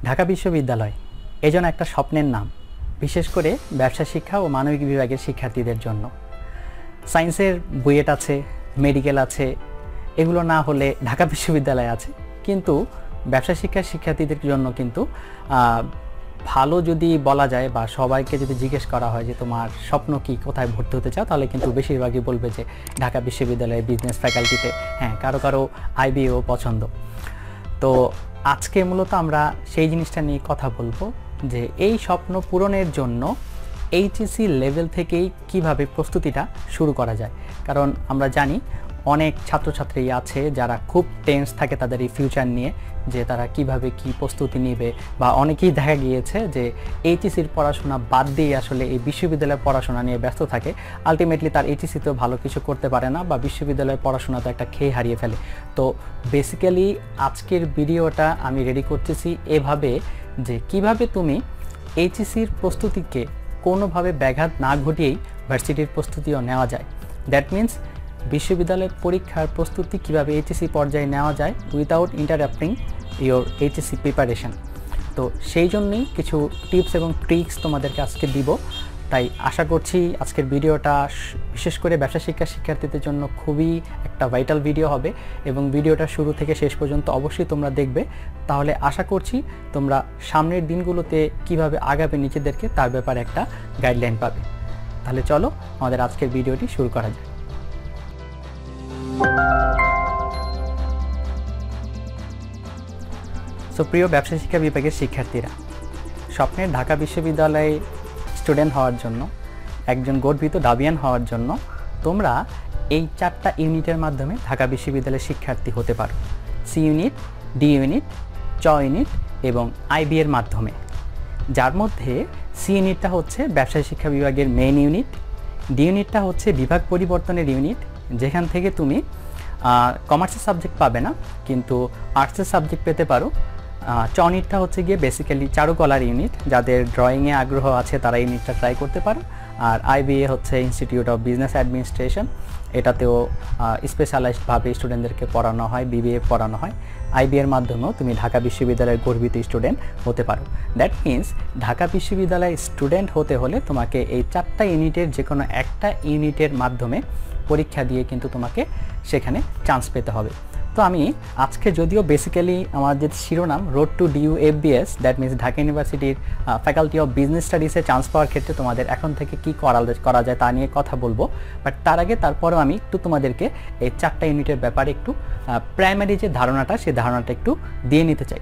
ঢাকা বিশ্ববিদ্যালয় এজন একটা স্বপ্নের নাম, বিশেষ করে ব্যবসা শিক্ষা ও মানবিক বিভাগের শিক্ষার্থীদের জন্য। সায়েন্সের বুয়েট আছে, মেডিকেল আছে, এগুলো না হলে ঢাকা বিশ্ববিদ্যালয় আছে। কিন্তু ব্যবসা শিক্ষার শিক্ষার্থীদের জন্য কিন্তু ভালো যদি বলা যায় বা সবাইকে যদি জিজ্ঞেস করা হয় যে তোমার স্বপ্ন কি, কোথায় ভর্তি হতে চাও, তাহলে কিন্তু বেশিরভাগই বলবে যে ঢাকা বিশ্ববিদ্যালয়ে বিজনেস ফ্যাকাল্টিতে। হ্যাঁ, কারো কারো আইবিও পছন্দ। তো আজকে মূলত আমরা সেই জিনিসটা নিয়ে কথা বলবো যে এই স্বপ্ন পূরণের জন্য এইচএসসি লেভেল থেকেই কিভাবে প্রস্তুতিটা শুরু করা যায়। কারণ আমরা জানি অনেক ছাত্রছাত্রী আছে যারা খুব টেন্স থাকে তাদের এই ফিউচার নিয়ে, যে তারা কিভাবে কি প্রস্তুতি নেবে, বা অনেকেই দেখা গিয়েছে যে এইচএসসির পড়াশোনা বাদ দিয়ে আসলে এই বিশ্ববিদ্যালয়ের পড়াশোনা নিয়ে ব্যস্ত থাকে। আলটিমেটলি তার এইচএসসিতেও ভালো কিছু করতে পারে না, বা বিশ্ববিদ্যালয়ের পড়াশোনা তো একটা খেয়ে হারিয়ে ফেলে। তো বেসিক্যালি আজকের ভিডিওটা আমি রেডি করতেছি এভাবে যে কিভাবে তুমি এইচএসসির প্রস্তুতিকে কোনোভাবে ব্যাঘাত না ঘটিয়েই ভার্সিটির প্রস্তুতিও নেওয়া যায়। দ্যাট মিন্স বিশ্ববিদ্যালয়ের পরীক্ষার প্রস্তুতি কিভাবে এইচএসসি পর্যায়ে নেওয়া যায় without interrupting your HSC preparation. তো সেই জন্যই কিছু টিপস এবং ট্রিক্স তোমাদেরকে আজকে দিব। তাই আশা করছি আজকের ভিডিওটা বিশেষ করে ব্যবসা শিক্ষার শিক্ষার্থীদের জন্য খুবই একটা ভাইটাল ভিডিও হবে, এবং ভিডিওটা শুরু থেকে শেষ পর্যন্ত অবশ্যই তোমরা দেখবে। তাহলে আশা করছি তোমরা সামনের দিনগুলোতে কিভাবে আগাবে নিজেদেরকে তার ব্যাপারে একটা গাইডলাইন পাবে। তাহলে চলো আমাদের আজকের ভিডিওটি শুরু করা যায়। সো প্রিয় ব্যবসা শিক্ষা বিভাগের শিক্ষার্থীরা, স্বপ্নের ঢাকা বিশ্ববিদ্যালয়ে স্টুডেন্ট হওয়ার জন্য, একজন গর্বিত ডাবিয়ান হওয়ার জন্য তোমরা এই 4টা ইউনিটের মাধ্যমে ঢাকা বিশ্ববিদ্যালয়ের শিক্ষার্থী হতে পারো। সি ইউনিট, ডি ইউনিট, চ ইউনিট এবং আইবি এর মাধ্যমে। যার মধ্যে সি ইউনিটটা হচ্ছে ব্যবসায় শিক্ষা বিভাগের মেইন ইউনিট, ডি ইউনিটটা হচ্ছে বিভাগ পরিবর্তনের ইউনিট, যেখান থেকে তুমি কমার্সের সাবজেক্ট পাবে না কিন্তু আর্টসের সাবজেক্ট পেতে পারো। চ ইউনিটটা হচ্ছে গিয়ে বেসিক্যালি চারুকলার ইউনিট, যাদের ড্রয়িংয়ে আগ্রহ আছে তারা ইউনিটটা ট্রাই করতে পারো। আর আইবিএ হচ্ছে ইনস্টিটিউট অফ বিজনেস অ্যাডমিনিস্ট্রেশন, এটাতেও স্পেশালাইজডভাবে স্টুডেন্টদেরকে পড়ানো হয়, বিবিএ পড়ানো হয়। আইবিএর মাধ্যমেও তুমি ঢাকা বিশ্ববিদ্যালয়ের গর্বিত স্টুডেন্ট হতে পারো। দ্যাট মিন্স ঢাকা বিশ্ববিদ্যালয়ের স্টুডেন্ট হতে হলে তোমাকে এই 4টা ইউনিটের যে কোনো একটা ইউনিটের মাধ্যমে পরীক্ষা দিয়ে কিন্তু তোমাকে সেখানে চান্স পেতে হবে। তো আমি আজকে যদিও বেসিক্যালি আমার যে শিরোনাম road to DU FBS, that means Dhaka ইউনিভার্সিটির ফ্যাকাল্টি অফ বিজনেস স্টাডিজে চান্স পাওয়ার ক্ষেত্রে তোমাদের এখন থেকে কী করা যায় তা নিয়ে কথা বলবো। বাট তার আগে তারপরেও আমি একটু তোমাদেরকে এই 4টা ইউনিটের ব্যাপারে একটু প্রাইমারি যে ধারণাটা, সেই ধারণাটা একটু দিয়ে নিতে চাই।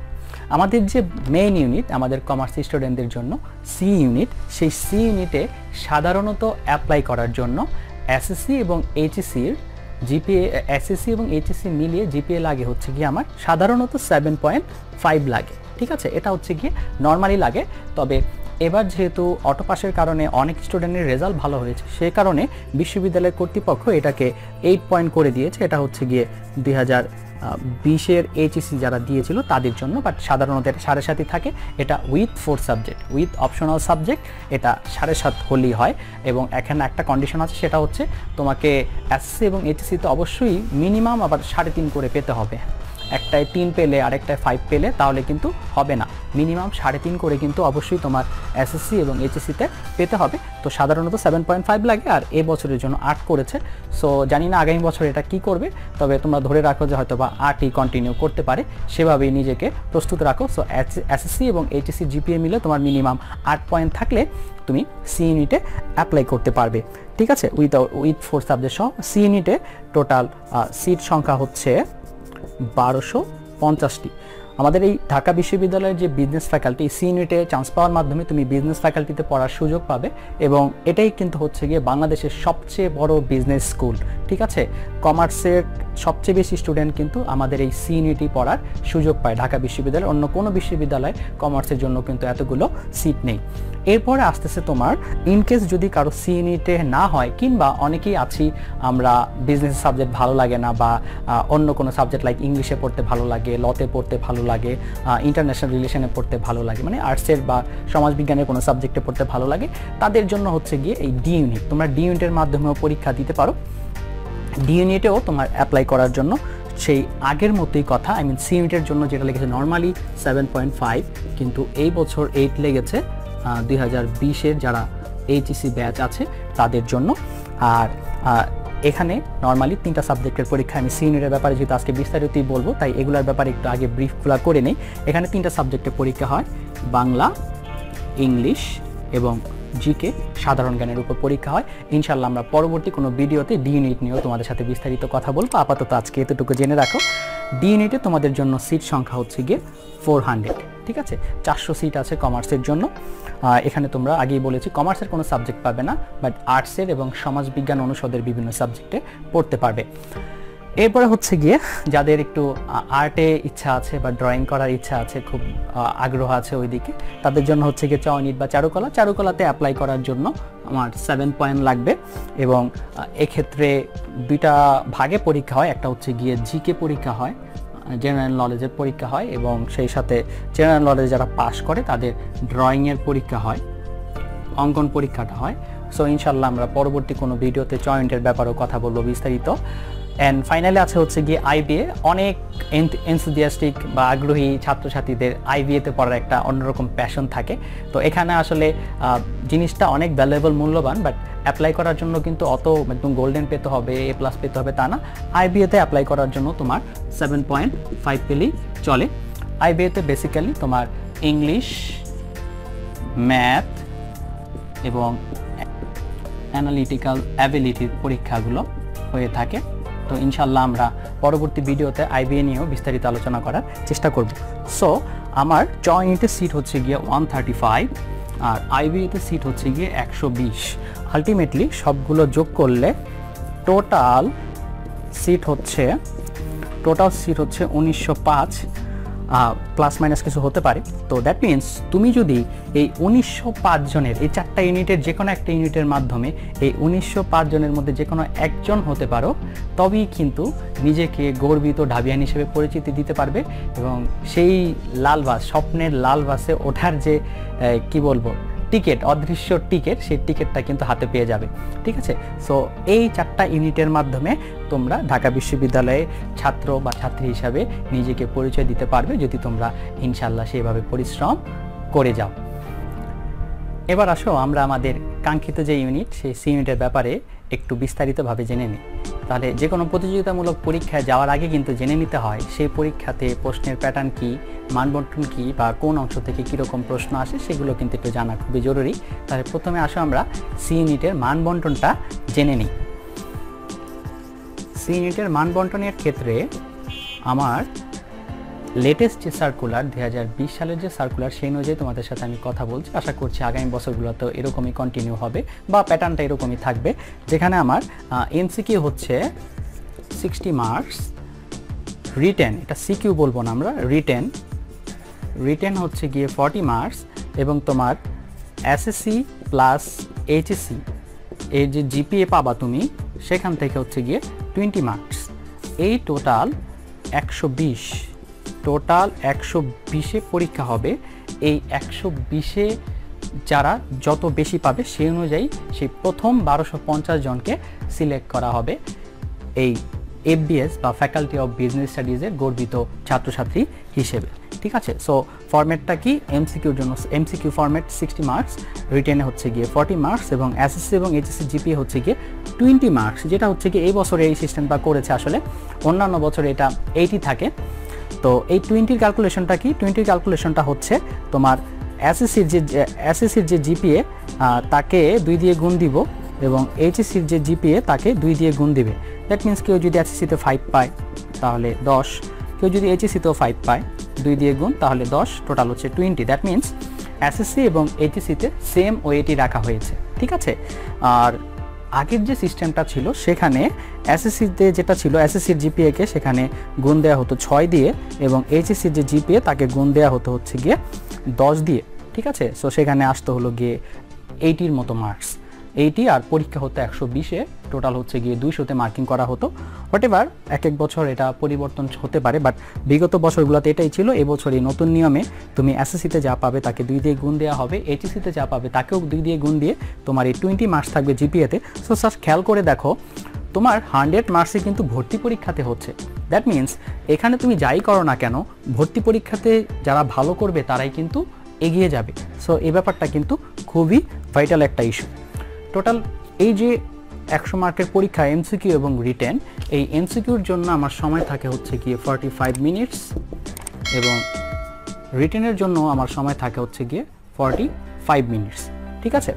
আমাদের যে মেইন ইউনিট আমাদের কমার্স স্টুডেন্টদের জন্য সি ইউনিট, সেই সি ইউনিটে সাধারণত অ্যাপ্লাই করার জন্য এসএসসি এবং এইচএসসির জিপিএ, এসএসসি এবং এইচএসসি মিলিয়ে জিপিএ লাগে হচ্ছে গিয়ে আমার সাধারণত 7.5 লাগে। ঠিক আছে, এটা হচ্ছে গিয়ে নর্মালি লাগে। তবে এবার যেহেতু অটো পাসের কারণে অনেক স্টুডেন্টের রেজাল্ট ভালো হয়েছে, সেই কারণে বিশ্ববিদ্যালয় কর্তৃপক্ষ এটাকে 8 পয়েন্ট করে দিয়েছে। এটা হচ্ছে গিয়ে 2020-এর এইচএসসি যারা দিয়েছিল তাদের জন্য। বাট সাধারণত এটা 7.5 থাকে। এটা with 4 subject, with optional subject এটা 7.5 হলেই হয়। এবং এখানে একটা কন্ডিশন আছে, সেটা হচ্ছে তোমাকে এসএসসি এবং এইচএসসিতে অবশ্যই মিনিমাম আবার 3.5 করে পেতে হবে। একটায় 3 পেলে আরেকটায় 5 পেলে তাহলে কিন্তু হবে না, মিনিমাম 3.5 করে কিন্তু অবশ্যই তোমার এসএসসি এবং এইচএসসিতে পেতে হবে। তো সাধারণত 7.5 লাগে, আর এই বছরের জন্য 8 করেছে। সো জানি না আগামী বছর এটা কি করবে, তবে তোমরা ধরে রাখো যে হয়তো বা 8ই কন্টিনিউ করতে পারে, সেভাবেই নিজেকে প্রস্তুত রাখো। সো এসএসসি এবং এইচএসসি জিপিএ মিলে তোমার মিনিমাম 8 পয়েন্ট থাকলে তুমি সি ইউনিটে অ্যাপ্লাই করতে পারবে। ঠিক আছে, উইথ 4 সাবজেক্ট সহ। সি ইউনিটে টোটাল সিট সংখ্যা হচ্ছে 1250টি। আমাদের এই ঢাকা বিশ্ববিদ্যালয়ের যে বিজনেস ফ্যাকাল্টি, সি ইউনিটে চান্স পাওয়ার মাধ্যমে তুমি বিজনেস ফ্যাকাল্টিতে পড়ার সুযোগ পাবে, এবং এটাই কিন্তু হচ্ছে গিয়ে বাংলাদেশের সবচেয়ে বড় বিজনেস স্কুল। ঠিক আছে, কমার্সের সবচেয়ে বেশি স্টুডেন্ট কিন্তু আমাদের এই সি ইউনিটে পড়ার সুযোগ পায় ঢাকা বিশ্ববিদ্যালয়। অন্য কোনো বিশ্ববিদ্যালয় কমার্সের জন্য কিন্তু এতগুলো সিট নেই। এরপরে আসতেছে তোমার ইনকেস যদি কারো সি ইউনিটে না হয়, কিংবা অনেকেই আছি আমরা বিজনেস সাবজেক্ট ভালো লাগে না, বা অন্য কোনো সাবজেক্ট লাইক ইংলিশে পড়তে ভালো লাগে, লতে পড়তে ভালো লাগে, ইন্টারন্যাশনাল রিলেশনে পড়তে ভালো লাগে, মানে আর্টসের বা সমাজবিজ্ঞানের কোনো সাবজেক্টে পড়তে ভালো লাগে, তাদের জন্য হচ্ছে গিয়ে এই ডি ইউনিট। তোমরা ডি ইউনিটের মাধ্যমেও পরীক্ষা দিতে পারো। ডি ইউনিটেও তোমার অ্যাপ্লাই করার জন্য সেই আগের মতোই কথা, আই মিন সি ইউনিটের জন্য যেটা লেগেছে নর্মালি 7.5, কিন্তু এই বছর 8 লেগেছে 2020-এর যারা এইচএসসি ব্যাচ আছে তাদের জন্য। আর এখানে নর্মালি 3টা সাবজেক্টের পরীক্ষা। আমি সি ইউনিটের ব্যাপারে যেহেতু আজকে বিস্তারিতই বলবো, তাই এগুলোর ব্যাপারে একটু আগে ব্রিফগুলো করে নেই। এখানে 3টা সাবজেক্টের পরীক্ষা হয়, বাংলা, ইংলিশ এবং জিকে, সাধারণ জ্ঞানের উপর পরীক্ষা হয়। ইনশাল্লাহ আমরা পরবর্তী কোনো ভিডিওতে ডি ইউনিট নিয়েও তোমাদের সাথে বিস্তারিত কথা বলবো। আপাতত আজকে এতটুকু জেনে রাখো, ডি ইউনিটে তোমাদের জন্য সিট সংখ্যা হচ্ছে গিয়ে 400, ঠিক আছে? 400 সিট আছে কমার্সের জন্য। এখানে তোমরা আগেই বলেছি কমার্সের কোনো সাবজেক্ট পাবে না, বাট আর্টসের এবং সমাজবিজ্ঞান অনুষদের বিভিন্ন সাবজেক্টে পড়তে পারবে। এরপরে হচ্ছে গিয়ে যাদের একটু আর্টে ইচ্ছা আছে বা ড্রয়িং করার ইচ্ছা আছে, খুব আগ্রহ আছে ওইদিকে, তাদের জন্য হচ্ছে গিয়ে চ ইউনিট বা চারুকলাতে অ্যাপ্লাই করার জন্য আমার 7 পয়েন্ট লাগবে। এবং এক্ষেত্রে 2টা ভাগে পরীক্ষা হয়, একটা হচ্ছে গিয়ে জিকে পরীক্ষা হয়, জেনারেল নলেজের পরীক্ষা হয়, এবং সেই সাথে জেনারেল নলেজ যারা পাস করে তাদের ড্রয়িংয়ের পরীক্ষা হয়, অঙ্কন পরীক্ষাটা হয়। সো ইনশাল্লাহ আমরা পরবর্তী কোনো ভিডিওতে চ ইউনিটের ব্যাপারেও কথা বলবো বিস্তারিত। অ্যান্ড ফাইনালি আছে হচ্ছে গিয়ে আইবিএ। অনেক এনথুজিয়াস্টিক বা আগ্রহী ছাত্রছাত্রীদের আইবিএতে পড়ার একটা অন্যরকম প্যাশন থাকে। তো এখানে আসলে জিনিসটা অনেক ভ্যালুয়েবল, মূল্যবান, বাট অ্যাপ্লাই করার জন্য কিন্তু অত একদম গোল্ডেন পেতে হবে, A+ পেতে হবে তা না। আইবিএতে অ্যাপ্লাই করার জন্য তোমার 7.5 পেলেই চলে। আইবিএতে বেসিক্যালি তোমার ইংলিশ, ম্যাথ এবং অ্যানালিটিক্যাল অ্যাবিলিটির পরীক্ষাগুলো হয়ে থাকে। তো ইনশাল্লাহ আমরা পরবর্তী ভিডিওতে আইবিএ নিয়েও বিস্তারিত আলোচনা করার চেষ্টা করব। সো আমার চ ইউনিটের সিট হচ্ছে গিয়ে 135 আর আইবিএতে সিট হচ্ছে গিয়ে 120। আলটিমেটলি সবগুলো যোগ করলে টোটাল সিট হচ্ছে 1905, প্লাস মাইনাস কিছু হতে পারে। তো দ্যাট মিনস তুমি যদি এই 1905 জনের, এই 4টা ইউনিটের যে কোনো একটা ইউনিটের মাধ্যমে এই 1905 জনের মধ্যে যে কোনো একজন হতে পারো, তবেই কিন্তু নিজেকে গর্বিত ঢাবিয়ান হিসেবে পরিচিতি দিতে পারবে। এবং সেই লাল বাস, স্বপ্নের লাল বাসে ওঠার যে কি বলবো টিকিট, অদৃশ্য টিকিট, সেই টিকিটটা কিন্তু হাতে পেয়ে যাবে, ঠিক আছে? সো এই 4টা ইউনিটের মাধ্যমে তোমরা ঢাকা বিশ্ববিদ্যালয়ে ছাত্র বা ছাত্রী হিসাবে নিজেকে পরিচয় দিতে পারবে, যদি তোমরা ইনশাল্লাহ সেইভাবে পরিশ্রম করে যাও। এবার আসো আমরা আমাদের কাঙ্ক্ষিত যে ইউনিট, সেই সি ইউনিটের ব্যাপারে একটু বিস্তারিতভাবে জেনে নিই। তাহলে যে কোনো প্রতিযোগিতামূলক পরীক্ষায় যাওয়ার আগে কিন্তু জেনে নিতে হয় সেই পরীক্ষাতে প্রশ্নের প্যাটার্ন কী, মানবন্টন কী, বা কোন অংশ থেকে কীরকম প্রশ্ন আসে, সেগুলো কিন্তু একটু জানা খুবই জরুরি। তাহলে প্রথমে আসো আমরা সি ইউনিটের মানবন্টনটা জেনে নিই। সি ইউনিটের মানবন্টনের ক্ষেত্রে আমার লেটেস্ট যে সার্কুলার, 2020 সালের যে সার্কুলার, সেই অনুযায়ী তোমাদের সাথে আমি কথা বলছি। আশা করছি আগামী বছরগুলোতেও এরকমই কন্টিনিউ হবে বা প্যাটার্নটা এরকমই থাকবে, যেখানে আমার এমসিকিউ হচ্ছে 60 মার্কস, রিটেন, এটা সিকিউ বলবো না আমরা, রিটেন হচ্ছে গিয়ে 40 মার্কস, এবং তোমার এসএসসি প্লাস এইচএসসি এই যে জিপিএ পাবা তুমি, সেখান থেকে হচ্ছে গিয়ে 20 মার্কস। এই টোটাল 120-এ পরীক্ষা হবে। এই 120-এ যারা যত বেশি পাবে সেই অনুযায়ী সেই প্রথম 1250 জনকে সিলেক্ট করা হবে এই এফবিএস বা ফ্যাকাল্টি অফ বিজনেস স্টাডিজের গর্বিত ছাত্রছাত্রী হিসেবে, ঠিক আছে? সো ফরম্যাটটা কি, এমসিকিউর জন্য এমসিকিউ ফরম্যাট 60 মার্কস, রিটেনে হচ্ছে গিয়ে 40 মার্কস, এবং এসএসসি এবং এইচএসসি জিপিএ হচ্ছে গিয়ে 20 মার্কস, যেটা হচ্ছে গিয়ে এই বছরে এই সিস্টেমটা করেছে। আসলে অন্যান্য বছরে এটা 80 থাকে। তো এই 20-র ক্যালকুলেশনটা কি? 20-র ক্যালকুলেশনটা হচ্ছে তোমার এসএসসির যে জিপিএ তাকে 2 দিয়ে গুণ দিব, এবং এইচএসসির যে জিপিএ তাকে 2 দিয়ে গুণ দিবে। দ্যাট মিনস কেউ যদি এসএসসিতে 5 পায় তাহলে 10, কেউ যদি এইচএসসিতেও 5 পায়, 2 দিয়ে গুণ তাহলে 10, টোটাল হচ্ছে 20। দ্যাট মিনস এসএসসি এবং এইচএসসিতে সেম ওয়েটি রাখা হয়েছে, ঠিক আছে? আর আগের যে সিস্টেমটা ছিল সেখানে এসএসসিতে যেটা ছিল, এসএসসির জিপিএকে সেখানে গুণ দেওয়া হতো 6 দিয়ে, এবং এইচএসসির যে জিপিএ তাকে গুণ দেওয়া হতো হচ্ছে গিয়ে 10 দিয়ে, ঠিক আছে? সো সেখানে আসতে হলো গিয়ে 80-র মতো মার্কস, 80, আর পরীক্ষা হতো 120-এ, টোটাল হচ্ছে গিয়ে 200-তে মার্কিং করা হতো। হোয়াটএভার, এক বছর এটা পরিবর্তন হতে পারে, বাট বিগত বছরগুলোতে এটাই ছিল। এবছর এই নতুন নিয়মে তুমি এসএসসিতে যা পাবে তাকে 2 দিয়ে গুণ দেওয়া হবে, এইচএসসিতে যা পাবে তাকেও 2 দিয়ে গুণ দিয়ে তোমার এই 20 মার্কস থাকবে জিপিএতে। সো স্যার খেয়াল করে দেখো, তোমার 100 মার্কসে কিন্তু ভর্তি পরীক্ষাতে হচ্ছে। দ্যাট মিন্স এখানে তুমি যাই করো না কেন, ভর্তি পরীক্ষাতে যারা ভালো করবে তারাই কিন্তু এগিয়ে যাবে। সো এই ব্যাপারটা কিন্তু খুবই ভাইটাল একটা ইস্যু। টোটাল এই যে 100 মার্কের পরীক্ষা এমসিকিউ এবং রিটেন, এই এমসিকিউর জন্য আমার সময় থাকে হচ্ছে গিয়ে 45 মিনিটস এবং রিটেনের জন্য আমার সময় থাকে হচ্ছে গিয়ে 45 মিনিটস। ঠিক আছে,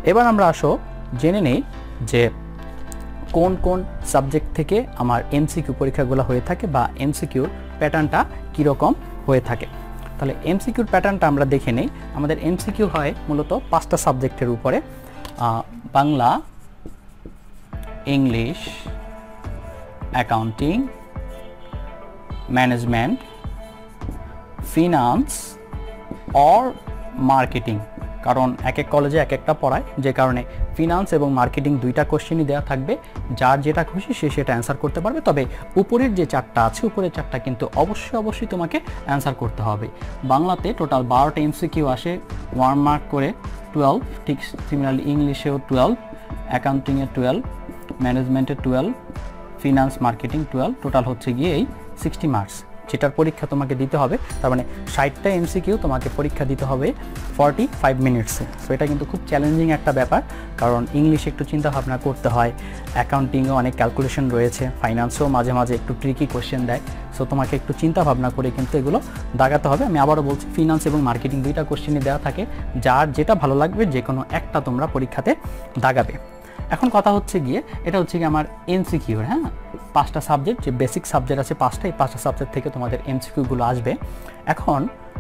এবার আমরা আসো জেনে নেই যে কোন কোন সাবজেক্ট থেকে আমার এমসিকিউ পরীক্ষাগুলো হয়ে থাকে বা এমসিকিউর প্যাটার্নটা কীরকম হয়ে থাকে। তাহলে এমসিকিউর প্যাটার্নটা আমরা দেখে নেই। আমাদের এমসিকিউ হয় মূলত 5টা সাবজেক্টের উপরে, Bangla, English, accounting, management, finance or marketing. কারণ এক এক কলেজে এক একটা পড়ায়, যে কারণে ফিনান্স এবং মার্কেটিং 2টা কোশ্চেনই দেওয়া থাকবে। যার যেটা খুশি সে সেটা অ্যান্সার করতে পারবে। তবে উপরের যে 4টা আছে, উপরের 4টা কিন্তু অবশ্যই তোমাকে অ্যান্সার করতে হবে। বাংলাতে টোটাল 12টা এমসিকিউ আসে, 1 মার্ক করে 12। ঠিক সিমিলারলি ইংলিশেও 12, অ্যাকাউন্টিংয়ে 12, ম্যানেজমেন্টে 12, ফিনান্স মার্কেটিং 12, টোটাল হচ্ছে গিয়ে এই 60 মার্কস, যেটার পরীক্ষা তোমাকে দিতে হবে। তার মানে 60টা এমসিকিউ তোমাকে পরীক্ষা দিতে হবে 45 মিনিটসে। সো এটা কিন্তু খুব চ্যালেঞ্জিং একটা ব্যাপার, কারণ ইংলিশে একটু চিন্তা ভাবনা করতে হয়, অ্যাকাউন্টিংয়েও অনেক ক্যালকুলেশন রয়েছে, ফাইন্যান্সেও মাঝে মাঝে একটু ট্রিকি কোশ্চেন দেয়। সো তোমাকে একটু চিন্তা ভাবনা করে কিন্তু এগুলো দাগাতে হবে। আমি আবারও বলছি, ফিনান্স এবং মার্কেটিং 2টা কোশ্চেনই দেওয়া থাকে, যার যেটা ভালো লাগবে যে কোনো একটা তোমরা পরীক্ষাতে দাগাবে। এখন কথা হচ্ছে গিয়ে, এটা হচ্ছে গিয়ে আমার এমসিকিউ। হ্যাঁ, 5টা সাবজেক্ট, যে বেসিক সাবজেক্ট আছে 5টা, এই 5টা সাবজেক্ট থেকে তোমাদের এমসিকিউগুলো আসবে। এখন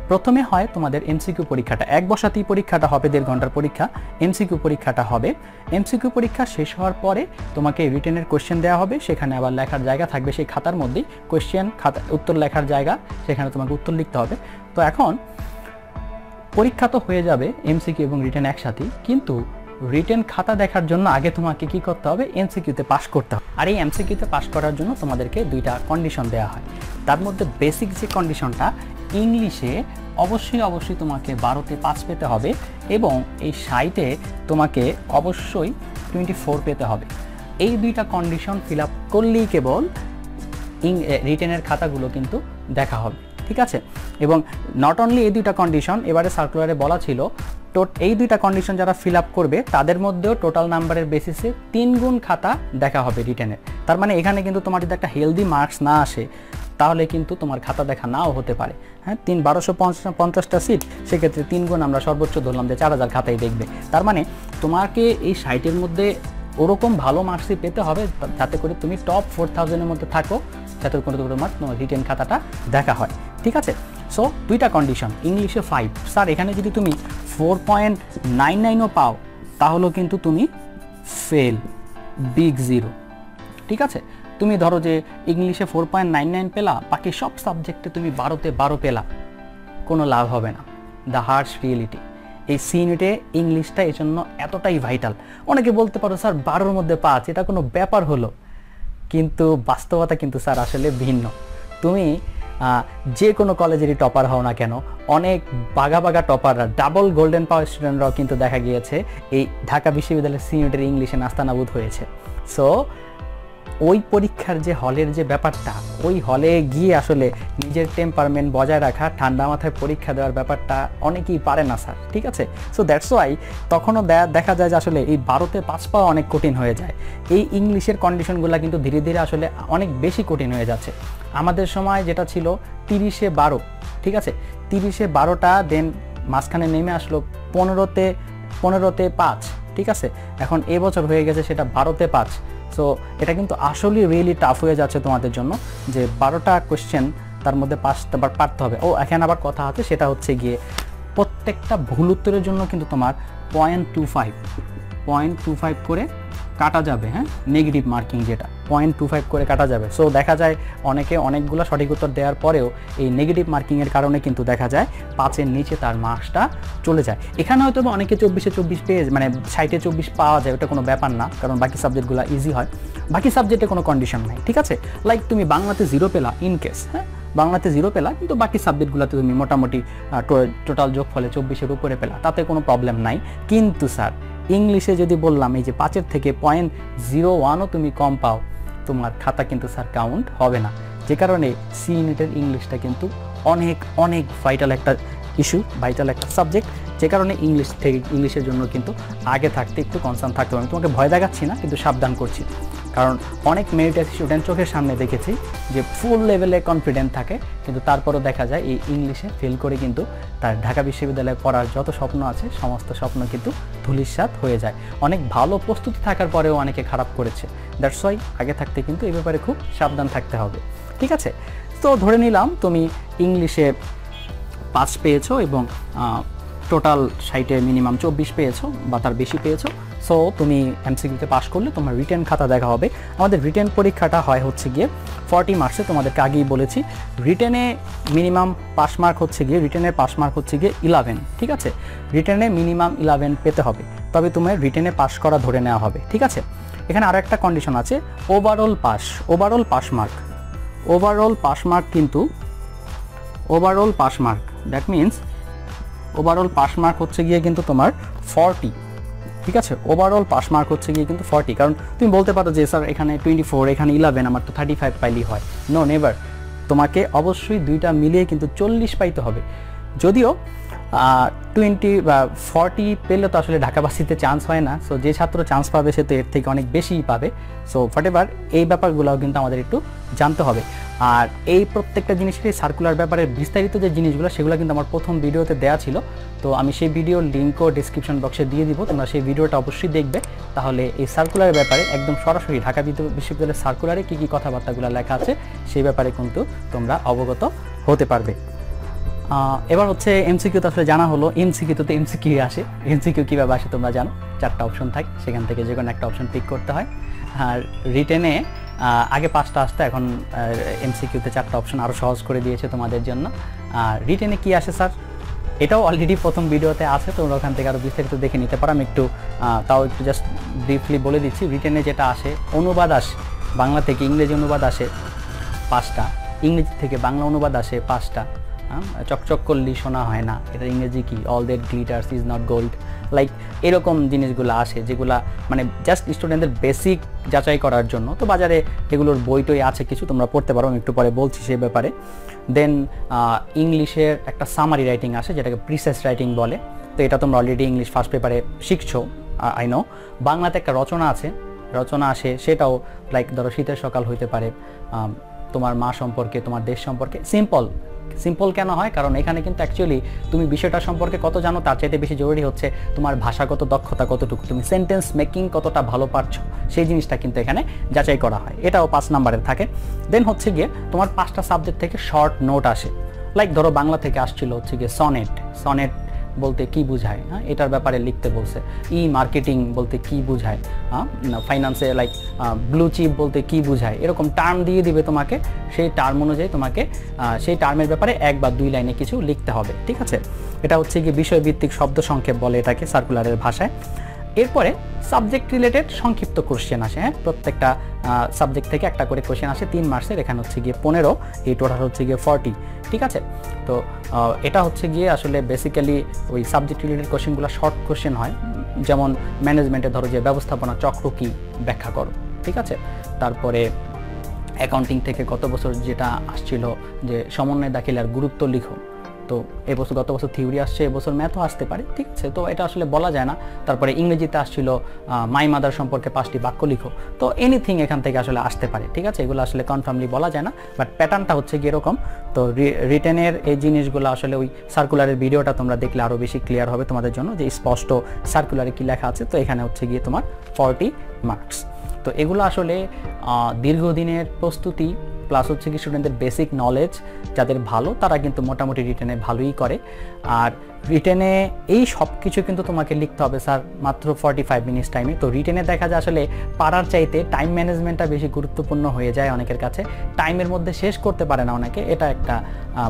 প্রথমে হয় তোমাদের এমসিকিউ পরীক্ষাটা, 1 বসাতেই পরীক্ষাটা হবে, 1.5 ঘন্টার পরীক্ষা। এমসিকিউ পরীক্ষাটা হবে, এমসিকিউ পরীক্ষা শেষ হওয়ার পরে তোমাকে রিটেনের কোশ্চেন দেওয়া হবে, সেখানে আবার লেখার জায়গা থাকবে সেই খাতার মধ্যেই, কোশ্চেন খাতা উত্তর লেখার জায়গা, সেখানে তোমাকে উত্তর লিখতে হবে। তো এখন পরীক্ষা তো হয়ে যাবে এমসিকিউ এবং রিটেন একসাথেই, কিন্তু রিটেন খাতা দেখার জন্য আগে তোমাকে কি করতে হবে, এমসিকিউতে পাস করতে হবে। আর এই এমসিকিউতে পাস করার জন্য তোমাদেরকে 2টা কন্ডিশন দেওয়া হয়। তার মধ্যে বেসিক যে কন্ডিশনটা, ইংলিশে অবশ্যই তোমাকে 12তে 5 পেতে হবে এবং এই 60-এ তোমাকে অবশ্যই 24 পেতে হবে। এই 2টা কন্ডিশন ফিল আপ করলেই কেবল রিটেনের খাতাগুলো কিন্তু দেখা হবে। ঠিক আছে, এবং নট অনলি এই 2টা কন্ডিশন, এবারে সার্কুলারে বলা ছিল এই 2টা কন্ডিশন যারা ফিল আপ করবে তাদের মধ্যেও টোটাল নাম্বারের বেসিসে 3 গুণ খাতা দেখা হবে রিটেনের। তার মানে এখানে কিন্তু তোমার যদি একটা হেলদি মার্কস না আসে, তাহলে কিন্তু তোমার খাতা দেখা নাও হতে পারে। হ্যাঁ, 1250টা সিট, সেক্ষেত্রে 3 গুণ আমরা সর্বোচ্চ ধরলাম যে 4000 খাতাই দেখবে। তার মানে তোমাকে এই 60-এর মধ্যে ওরকম ভালো মার্কসই পেতে হবে যাতে করে তুমি টপ 4000-এর মধ্যে থাকো, যাতে করে তোমার রিটেন খাতাটা দেখা হয়। ঠিক আছে, সো 2টা কন্ডিশন। ইংলিশে 5, স্যার এখানে যদি তুমি 4.99ও পাও তাহলেও কিন্তু তুমি ফেল, বিগ জিরো। ঠিক আছে, তুমি ধরো যে ইংলিশে 4.99 পেলা, বাকি সব সাবজেক্টে তুমি 12তে 12 পেলা, কোনো লাভ হবে না। দ্য হার্শ রিয়েলিটি, এই সি ইউনিটে ইংলিশটা এই জন্য এতটাই ভাইটাল। অনেকে বলতে পারো স্যার 12-র মধ্যে 5, এটা কোনো ব্যাপার হলো, কিন্তু বাস্তবতা কিন্তু স্যার আসলে ভিন্ন। তুমি যে কোনো কলেজেরই টপার হও না কেন, অনেক বাঘা টপাররা, ডাবল গোল্ডেন পাওয়ার স্টুডেন্টরাও কিন্তু দেখা গিয়েছে এই ঢাকা বিশ্ববিদ্যালয়ের সি ইউনিটের ইংলিশে নাস্তানাবুদ হয়েছে। সো ওই পরীক্ষার যে হলের যে ব্যাপারটা, ওই হলে গিয়ে আসলে নিজের টেম্পারমেন্ট বজায় রাখা, ঠান্ডা মাথায় পরীক্ষা দেওয়ার ব্যাপারটা অনেকেই পারে না স্যার। ঠিক আছে, সো দ্যাটস ওয়াই তখনও দেখা যায় যে আসলে এই 12তে 5 পাওয়া অনেক কঠিন হয়ে যায়। এই ইংলিশের কন্ডিশনগুলো কিন্তু ধীরে ধীরে আসলে অনেক বেশি কঠিন হয়ে যাচ্ছে। আমাদের সময় যেটা ছিল 30-এ 12, ঠিক আছে, 30-এ 12টা, দেন মাঝখানে নেমে আসলো 15তে 5। ঠিক আছে, এখন এবছর হয়ে গেছে সেটা 12তে 5। সো এটা কিন্তু আসলে রিয়েলি টাফ হয়ে যাচ্ছে তোমাদের জন্য, যে 12টা কোয়েশ্চেন তার মধ্যে 5টা পারতে হবে। ও এখানে আবার কথা আছে, সেটা হচ্ছে গিয়ে প্রত্যেকটা ভুল উত্তরের জন্য কিন্তু তোমার 0.25 করে কাটা যাবে। হ্যাঁ, নেগেটিভ মার্কিং যেটা 0.25 করে কাটা যাবে। সো দেখা যায় অনেকে অনেকগুলো সঠিক উত্তর দেওয়ার পরেও এই নেগেটিভ মার্কিংয়ের কারণে কিন্তু দেখা যায় 5-এর নিচে তার মার্কসটা চলে যায়। এখানে হয়তো অনেকে 24-এ 24 পেয়ে, মানে 60-এ 24 পাওয়া যায়, ওটা কোনো ব্যাপার না, কারণ বাকি সাবজেক্টগুলো ইজি হয়, বাকি সাবজেক্টে কোনো কন্ডিশন নাই। ঠিক আছে, লাইক তুমি বাংলাতে 0 পেলা ইন কেস, হ্যাঁ বাংলাতে 0 পেলা, কিন্তু বাকি সাবজেক্টগুলোতে তুমি মোটামুটি টোটাল যোগফলে 24-এর উপরে পেলা, তাতে কোনো প্রবলেম নাই। কিন্তু স্যার ইংলিশে যদি বললাম এই যে 5-এর থেকে 0.01ও তুমি কম পাও, তোমার খাতা কিন্তু স্যার কাউন্ট হবে না। যে কারণে সি ইউনিটের ইংলিশটা কিন্তু অনেক অনেক ভাইটাল একটা ইস্যু, ভাইটাল একটা সাবজেক্ট। যে কারণে ইংলিশের জন্য কিন্তু আগে থাকতে একটু কনসার্ন থাকতে হবে। আমি তোমাকে ভয় দেখাচ্ছি না, কিন্তু সাবধান করছি, কারণ অনেক মেরিটাস স্টুডেন্ট চোখের সামনে দেখেছি যে ফুল লেভেলে কনফিডেন্ট থাকে, কিন্তু তারপরও দেখা যায় এই ইংলিশে ফেল করে কিন্তু তার ঢাকা বিশ্ববিদ্যালয়ে পড়ার যত স্বপ্ন আছে সমস্ত স্বপ্ন কিন্তু ধূলিসাৎ হয়ে যায়। অনেক ভালো প্রস্তুতি থাকার পরেও অনেকে খারাপ করেছে। দ্যাটস ওয়াই আগে থাকতে কিন্তু এই ব্যাপারে খুব সাবধান থাকতে হবে, ঠিক আছে? তো ধরে নিলাম তুমি ইংলিশে 5 পেয়েছো এবং টোটাল 60-এ মিনিমাম 24 পেয়েছো বা তার বেশি পেয়েছো। সো তুমি এমসিকিউতে পাস করলে তোমার রিটেন খাতা দেখা হবে। আমাদের রিটেন পরীক্ষাটা হয় হচ্ছে গিয়ে 40 মার্কসে, তোমাদেরকে আগেই বলেছি। রিটেনে মিনিমাম পাস মার্ক হচ্ছে গিয়ে, রিটেনের পাস মার্ক হচ্ছে গিয়ে 11, ঠিক আছে? রিটেনে মিনিমাম 11 পেতে হবে, তবে তোমার রিটেনে পাস করা ধরে নেওয়া হবে, ঠিক আছে? এখানে আরও একটা কন্ডিশন আছে, overall pass mark. Overall pass mark কিন্তু overall pass mark, that means overall pass mark হচ্ছে গিয়ে কিন্তু তোমার 40, ঠিক আছে? ওভারঅল পাস মার্ক হচ্ছে গিয়ে কিন্তু 40। কারণ তুমি বলতে পারো যে স্যার এখানে 24, এখানে 11, আমার তো 35 পাইলেই হয়। No, never. তোমাকে অবশ্যই দুইটা মিলিয়ে কিন্তু 40 পাইতে হবে। যদিও 20 বা 40 পেলে তো আসলে ঢাকাবাসীতে চান্স হয় না। সো যে ছাত্র চান্স পাবে সে তো এর থেকে অনেক বেশিই পাবে। সো হোয়াটএভার, এই ব্যাপারগুলোও কিন্তু আমাদের একটু জানতে হবে। আর এই প্রত্যেকটা জিনিসেরই সার্কুলার ব্যাপারে বিস্তারিত যে জিনিসগুলো সেগুলো কিন্তু আমার প্রথম ভিডিওতে দেওয়া ছিল। তো আমি সেই ভিডিওর লিঙ্কও ডিসক্রিপশন বক্সে দিয়ে দিব, তোমরা সেই ভিডিওটা অবশ্যই দেখবে। তাহলে এই সার্কুলার ব্যাপারে একদম সরাসরি ঢাকা বিশ্ববিদ্যালয়ের সার্কুলারে কী কী কথাবার্তাগুলো লেখা আছে সেই ব্যাপারে কিন্তু তোমরা অবগত হতে পারবে। এবার হচ্ছে এমসিকিউতে আসলে জানা হলো, এমসিকিউতে এমসিকিউ আসে। এমসিকিউ কীভাবে আসে তোমরা জানো, 4টা অপশন থাকে, সেখান থেকে যে কোনো একটা অপশন পিক করতে হয়। আর রিটেনে আগে 5টা আসতো, এখন এমসিকিউতে 4টা অপশন আরও সহজ করে দিয়েছে তোমাদের জন্য। আর রিটেনে কি আসে স্যার, এটাও অলরেডি প্রথম ভিডিওতে আছে, তোমরা ওখান থেকে আরও বিস্তারিত দেখে নিতে পারো। আমি তাও একটু জাস্ট ব্রিফলি বলে দিচ্ছি। রিটেনে যেটা আসে, অনুবাদ আসে, বাংলা থেকে ইংরেজি অনুবাদ আসে 5টা, ইংরেজি থেকে বাংলা অনুবাদ আসে 5টা। চকচক করলি সোনা হয় না, এটা ইংরেজি কি, all that glitters is not gold, like এরকম জিনিসগুলো আসে যেগুলা মানে জাস্ট স্টুডেন্টদের বেসিক যাচাই করার জন্য। তো বাজারে এগুলোর বই টই আছে কিছু, তোমরা পড়তে পারো, আমি একটু পরে বলছি সেই ব্যাপারে। দেন ইংলিশের একটা সামারি রাইটিং আসে, যেটাকে প্রিসেস রাইটিং বলে। তো এটা তোমরা অলরেডি ইংলিশ ফার্স্ট পেপারে শিখছো, আই নো। বাংলাতে একটা রচনা আসে, সেটাও লাইক ধরো শীতের সকাল হইতে পারে, তোমার মা সম্পর্কে, তোমার দেশ সম্পর্কে। সিম্পল কেন হয়, কারণ এখানে কিন্তু অ্যাকচুয়ালি তুমি বিষয়টা সম্পর্কে কত জানো তার চাইতে বেশি জরুরি হচ্ছে তোমার ভাষাগত দক্ষতা কতটুকু, তুমি সেন্টেন্স মেকিং কতটা ভালো পারছো, সেই জিনিসটা কিন্তু এখানে যাচাই করা হয়। এটাও 5 নম্বরের থাকে। দেন হচ্ছে গিয়ে তোমার 5টা সাবজেক্ট থেকে শর্ট নোট আসে। লাইক ধরো বাংলা থেকে আসছিল হচ্ছে গিয়ে সনেট বলতে কি বোঝায়, এটার ব্যাপারে লিখতে বলছে। মার্কেটিং বলতে কি বোঝায়, ফাইন্যান্সে লাইক ব্লু চিপ বলতে কি বোঝায়, এরকম টার্ম দিয়ে দিবে তোমাকে। সেই টার্ম অনুযায়ী তোমাকে সেই টার্মের ব্যাপারে 1 বা 2 লাইনে কিছু লিখতে হবে, ঠিক আছে? এটা হচ্ছে কি বিষয়ভিত্তিক শব্দ সংক্ষেপ বলে এটাকে সার্কুলারের ভাষায়। এরপরে সাবজেক্ট রিলেটেড সংক্ষিপ্ত কোশ্চেন আসে। প্রত্যেকটা সাবজেক্ট থেকে একটা করে কোশ্চেন আসে 3 মার্কসের। এখানে হচ্ছে গিয়ে 15, এই টোটাল হচ্ছে গিয়ে 40, ঠিক আছে? তো এটা হচ্ছে গিয়ে আসলে বেসিক্যালি ওই সাবজেক্ট রিলেটেড কোশ্চেনগুলো শর্ট কোশ্চেন হয়। যেমন ম্যানেজমেন্টে ধরো যে ব্যবস্থাপনা চক্র কি ব্যাখ্যা করো, ঠিক আছে? তারপরে অ্যাকাউন্টিং থেকে গত বছর যেটা আসছিল যে সমন্বয় দাখিলার গুরুত্ব লিখো। তো গত বছর থিওরি আসছে, এবছর ম্যাথও আসতে পারে, ঠিক আছে? তো এটা আসলে বলা যায় না। তারপরে ইংরেজিতে আসছিল মাই মাদার সম্পর্কে 5টি বাক্য লিখো। তো এনিথিং এখান থেকে আসলে আসতে পারে, ঠিক আছে? এগুলো আসলে কনফার্মলি বলা যায় না, বাট প্যাটার্নটা হচ্ছে গিয়ে এরকম। তো রিটেনের এই জিনিসগুলো আসলে ওই সার্কুলারের ভিডিওটা তোমরা দেখলে আরও বেশি ক্লিয়ার হবে তোমাদের জন্য, যে স্পষ্ট সার্কুলারে কি লেখা আছে। তো এখানে হচ্ছে গিয়ে তোমার 40 মার্কস। তো এগুলো আসলে দীর্ঘদিনের প্রস্তুতি প্লাস হচ্ছে কি স্টুডেন্টদের বেসিক নলেজ যাদের ভালো, তারা কিন্তু মোটামুটি রিটেনে ভালোই করে। আর রিটেনে এই সব কিছু কিন্তু তোমাকে লিখতে হবে স্যার মাত্র 45 মিনিটস টাইমে। তো রিটেনে দেখা যায় আসলে পারার চাইতে টাইম ম্যানেজমেন্টটা বেশি গুরুত্বপূর্ণ হয়ে যায় অনেকের কাছে, টাইমের মধ্যে শেষ করতে পারে না অনেকে, এটা একটা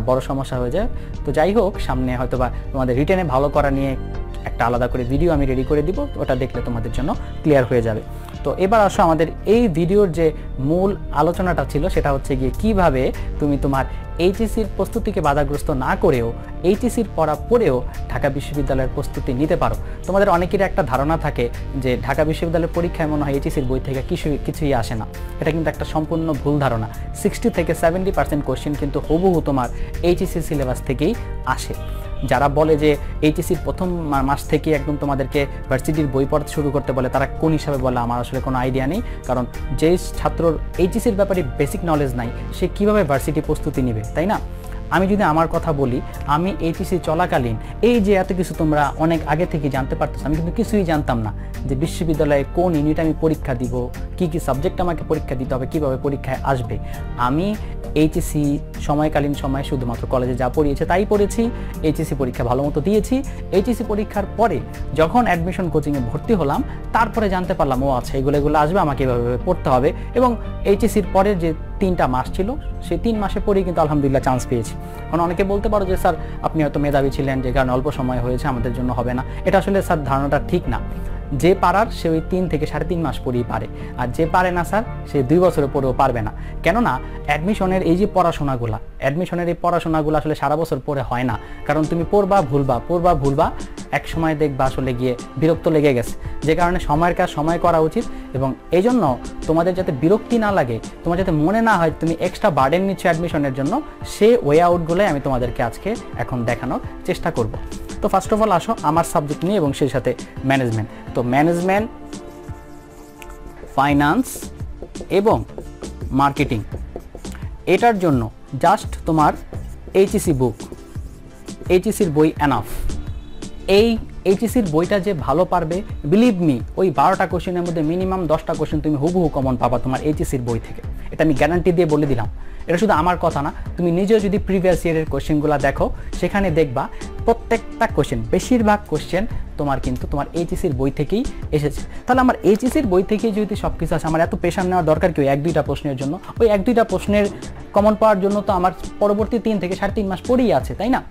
বড় সমস্যা হয়ে যায়। তো যাই হোক, সামনে হয়তো বা তোমাদের রিটেনে ভালো করা নিয়ে একটা আলাদা করে ভিডিও আমি রেডি করে দিব, ওটা দেখলে তোমাদের জন্য ক্লিয়ার হয়ে যাবে। তো এবার আসো আমাদের এই ভিডিওর যে মূল আলোচনাটা ছিল সেটা হচ্ছে গিয়ে কিভাবে তুমি তোমার এইচএসসির প্রস্তুতিকে বাধাগ্রস্ত না করেও এইচএসসির পড়া পড়েও ঢাকা বিশ্ববিদ্যালয়ের প্রস্তুতি নিতে পারো। তোমাদের অনেকেরই একটা ধারণা থাকে যে ঢাকা বিশ্ববিদ্যালয়ের পরীক্ষায় মনে হয় এইচএসসির বই থেকে কিছুই আসে না। এটা কিন্তু একটা সম্পূর্ণ ভুল ধারণা। 60 থেকে 70% কোশ্চেন কিন্তু হুবহু তোমার এইচএসসি সিলেবাস থেকেই আসে। যারা বলে যে এইচএসসির প্রথম মাস থেকে একদম তোমাদেরকে ভার্সিটির বই পড়া শুরু করতে বলে, তারা কোন হিসাবে বলে আমার আসলে কোনো আইডিয়া নেই। কারণ যেই ছাত্রর এইচএসসির ব্যাপারে বেসিক নলেজ নাই সে কীভাবে ভার্সিটি প্রস্তুতি নেবে, তাই না? আমি যদি আমার কথা বলি, আমি এইচএসসি চলাকালীন এই যে এত কিছু তোমরা অনেক আগে থেকে জানতে পারতেছ, আমি কিন্তু কিছুই জানতাম না যে বিশ্ববিদ্যালয়ে কোন ইউনিট আমি পরীক্ষা দিব, কি কি সাবজেক্ট আমাকে পরীক্ষা দিতে হবে, কীভাবে পরীক্ষায় আসবে। আমি এইচএসসি সময়কালীন সময়ে শুধুমাত্র কলেজে যা পড়িয়েছে তাই পড়েছি, এইচএসসি পরীক্ষা ভালো মতো দিয়েছি। এইচএসসি পরীক্ষার পরে যখন অ্যাডমিশন কোচিংয়ে ভর্তি হলাম তারপরে জানতে পারলাম ও আচ্ছা এগুলো আসবে, আমাকে এভাবে পড়তে হবে। এবং এইচএসসির পরের যে 3টা মাস ছিল সেই 3 মাসে পরেই কিন্তু আলহামদুলিল্লাহ চান্স পেয়েছি। কারণ অনেকে বলতে পারো যে স্যার আপনি হয়তো মেধাবী ছিলেন যে কারণে অল্প সময় হয়েছে, আমাদের জন্য হবে না। এটা আসলে স্যার ধারণাটা ঠিক না। যে পারার সে ওই 3 থেকে 3.5 মাস পরেই পারে, আর যে পারে না স্যার সে 2 বছরের পরেও পারবে না। কেননা অ্যাডমিশনের এই যে পড়াশোনাগুলো আসলে সারা বছর পরে হয় না। কারণ তুমি পড়বা ভুলবা, এক সময় দেখবা আসলে গিয়ে বিরক্ত লেগে গেছে, যে কারণে সময়ের কাজ সময় করা উচিত। এবং এই জন্য তোমাদের যাতে বিরক্তি না লাগে, তোমার যাতে মনে না হয় তুমি এক্সট্রা বার্ডেন নিচ্ছ অ্যাডমিশনের জন্য, সে ওয়ে আউটগুলোই আমি তোমাদেরকে আজকে এখন দেখানোর চেষ্টা করব। তো ফার্স্ট অফ অল আসো আমার সাবজেক্ট নিয়ে এবং সেই সাথে ম্যানেজমেন্ট। তো ম্যানেজমেন্ট, ফাইন্যান্স এবং মার্কেটিং, এটার জন্য জাস্ট তোমার এইচএসসি বুক, এইচএসসির বই এনাফ। এই এইচএসসির বইটা যে ভালো পারবে, বিলিভ মি, ওই 12টা কোশ্চেনের মধ্যে মিনিমাম 10টা কোশ্চেন তুমি হুবহু কমন পাবা তোমার এইচএসসির বই থেকে। এটা আমি গ্যারান্টি দিয়ে বলে দিলাম। এটা শুধু আমার কথা না, তুমি নিজেও যদি প্রিভিয়াস ইয়ারের কোশ্চেনগুলো দেখো সেখানে দেখবা প্রত্যেকটা কোশ্চেন, বেশিরভাগ কোশ্চেন তোমার কিন্তু তোমার এইচএসসির বই থেকেই এসেছে। তাহলে আমার এইচএসসির বই থেকেই যদি সব কিছু আছে, আমার এত প্রেশার নেওয়ার দরকার কি 1-2টা প্রশ্নের জন্য? ওই 1-2টা প্রশ্নের কমন পাওয়ার জন্য তো আমার পরবর্তী 3 থেকে 3.5 মাস পরেই আছে, তাই না?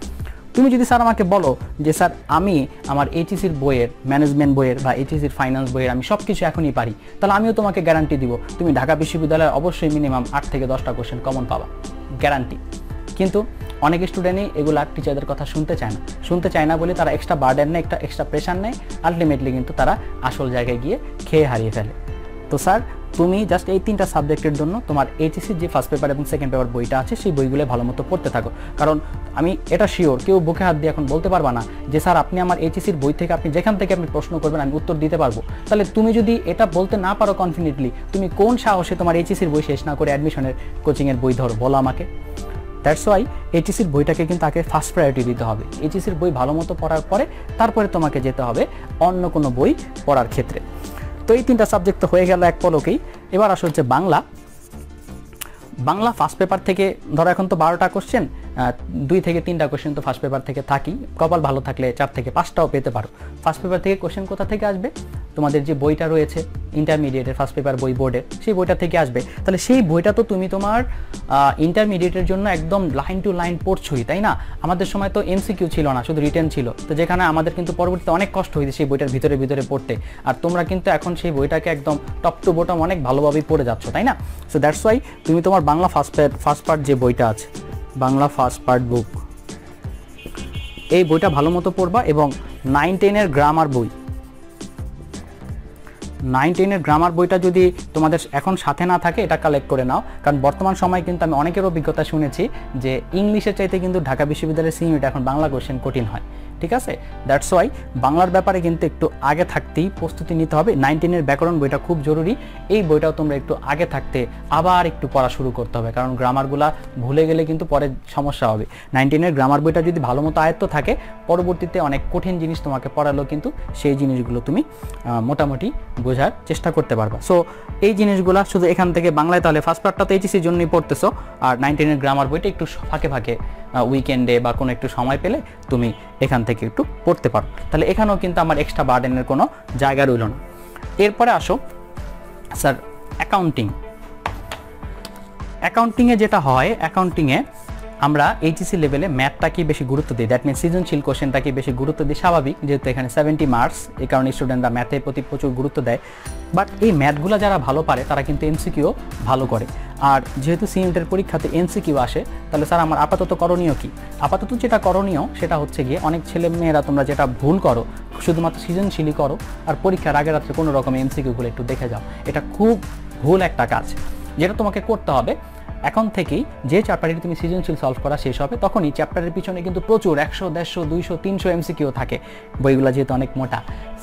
তুমি যদি স্যার আমাকে বলো যে স্যার আমি আমার এইচএসসির বইয়ের, ম্যানেজমেন্ট বইয়ের বা এইচএসসির ফাইন্যান্স বইয়ের আমি সব কিছু এখনই পারি, তাহলে আমিও তোমাকে গ্যারান্টি দিব তুমি ঢাকা বিশ্ববিদ্যালয়ে অবশ্যই মিনিমাম 8 থেকে 10টা কোশ্চেন কমন পাবা, গ্যারান্টি। কিন্তু অনেক স্টুডেন্টই এগুলো টিচারদের কথা শুনতে চায় না বলে তারা এক্সট্রা বার্ডেন নেয়, একটা এক্সট্রা প্রেশার নেয়, আলটিমেটলি কিন্তু তারা আসল জায়গায় গিয়ে খেয়ে হারিয়ে ফেলে। তো স্যার তুমি জাস্ট এই 3টা সাবজেক্টের জন্য তোমার এইচএসসির যে ফার্স্ট পেপার এবং সেকেন্ড পেপার বইটা আছে সেই বইগুলো ভালো মতো পড়তে থাকো। কারণ আমি এটা শিওর, কেউ বুকে হাত দিয়ে এখন বলতে পারবা না যে স্যার আপনি আমার এইচএসসির বই থেকে আপনি যেখান থেকে আপনি প্রশ্ন করবেন আমি উত্তর দিতে পারবো। তাহলে তুমি যদি এটা বলতে না পারো কনফিডেন্টলি, তুমি কোন সাহসে তোমার এইচএসসির বই শেষ না করে অ্যাডমিশনের কোচিংয়ের বই ধরো, বলো আমাকে। দ্যাটস ওয়াই এইচএসসির বইটাকে কিন্তু আগে ফার্স্ট প্রায়োরিটি দিতে হবে। এইচএসসির বই ভালো মতো পড়ার পরে তারপরে তোমাকে যেতে হবে অন্য কোনো বই পড়ার ক্ষেত্রে। তো এই 3টা সাবজেক্ট তো হয়ে গেল এক পলকেই। এবার আসলে হচ্ছে বাংলা ফার্স্ট পেপার থেকে ধরো এখন তো 12টা কোশ্চেন, 2 থেকে 3টা কোশ্চেন তো ফার্স্ট পেপার থেকে থাকি, কপাল ভালো থাকলে 4 থেকে 5টাও পেতে পারো। ফার্স্ট পেপার থেকে কোশ্চেন কোথা থেকে আসবে? তোমাদের যে বইটা রয়েছে ইন্টারমিডিয়েটের ফার্স্ট পেপার বই বোর্ডের, সেই বইটা থেকে আসবে। তাহলে সেই বইটা তো তুমি তোমার ইন্টারমিডিয়েটের জন্য একদম লাইন টু লাইন পড়ছোই, তাই না? আমাদের সময় তো এমসিকিউ ছিল না, শুধু রিটেন ছিল, তো যেখানে আমাদের কিন্তু পরবর্তীতে অনেক কষ্ট হয়েছে সেই বইটার ভিতরে পড়তে। আর তোমরা কিন্তু এখন সেই বইটাকে একদম টপ টু বটম অনেক ভালোভাবেই পড়ে যাচ্ছ, তাই না? সো দ্যাটস ওয়াই তুমি তোমার বাংলা ফার্স্ট পার্ট যে বইটা আছে, বাংলা ফার্স্ট পার্ট বুক, এই বইটা ভালো মতো পড়বা। এবং 9-10-এর গ্রামার বই, 9-10-এর গ্রামার বইটা যদি তোমাদের এখন সাথে না থাকে এটা কালেক্ট করে নাও। কারণ বর্তমান সময়ে কিন্তু আমি অনেকের অভিজ্ঞতা শুনেছি যে ইংলিশের চাইতে কিন্তু ঢাকা বিশ্ববিদ্যালয়ের সিইউনিট এখন বাংলা কোশ্চেন কঠিন হয়, ঠিক আছে? দ্যাটস ওয়াই বাংলার ব্যাপারে কিন্তু একটু আগে থাকতেই প্রস্তুতি নিতে হবে। 9-10-এর ব্যাকরণ বইটা খুব জরুরি, এই বইটাও তোমরা একটু আগে থাকতে আবার একটু পড়া শুরু করতে হবে, কারণ গ্রামারগুলা ভুলে গেলে কিন্তু পরে সমস্যা হবে। 9-10-এর গ্রামার বইটা যদি ভালো মতো আয়ত্ত থাকে, পরবর্তীতে অনেক কঠিন জিনিস তোমাকে পড়ালেও কিন্তু সেই জিনিসগুলো তুমি মোটামুটি বোঝার চেষ্টা করতে পারবা। সো এই জিনিসগুলো শুধু এখান থেকে বাংলায়, তাহলে ফার্স্ট পার্টটা তো এইচএসসির জন্যই পড়তেছো, আর 9-10-এর গ্রামার বইটা একটু ফাঁকে উইকেন্ডে বা কোনো একটু সময় পেলে তুমি এখান থেকে একটু পড়তে পারো। তাহলে এখানেও কিন্তু আমার এক্সট্রা বার্ডেনের কোনো জায়গা রইল না। এরপরে আসো স্যার অ্যাকাউন্টিংয়ে যেটা হয়, অ্যাকাউন্টিংয়ে আমরা এইচএসসি লেভেলে ম্যাথটাকে বেশি গুরুত্ব দিই, দ্যাট মিনস সৃজনশীল কোশ্চেনটাকে বেশি গুরুত্ব দিই, স্বাভাবিক, যেহেতু এখানে 70 মার্কস, এই কারণে স্টুডেন্টরা ম্যাথের প্রতি প্রচুর গুরুত্ব দেয়। বাট এই ম্যাথগুলো যারা ভালো পারে তারা কিন্তু এমসিকিউ ভালো করে। আর যেহেতু সিইউটের পরীক্ষাতে এমসিকিউ আসে, তাহলে স্যার আমার আপাতত করণীয় কি? আপাতত যেটা করণীয় সেটা হচ্ছে গিয়ে, অনেক ছেলে মেয়েরা তোমরা যেটা ভুল করো, শুধুমাত্র সৃজনশীলই করো আর পরীক্ষার আগের রাত্রে কোনো রকম এমসিকিউগুলো একটু দেখে যাও। এটা খুব ভুল একটা কাজ। যেটা তোমাকে করতে হবে, এখন থেকেই যে চ্যাপ্টারটি তুমি সৃজনশীল সলভ করা শেষ হবে, তখনই চ্যাপ্টারের পিছনে কিন্তু প্রচুর 100, 150, 200, 300 এমসিকিউ থাকে, বইগুলো যেহেতু অনেক মোটা।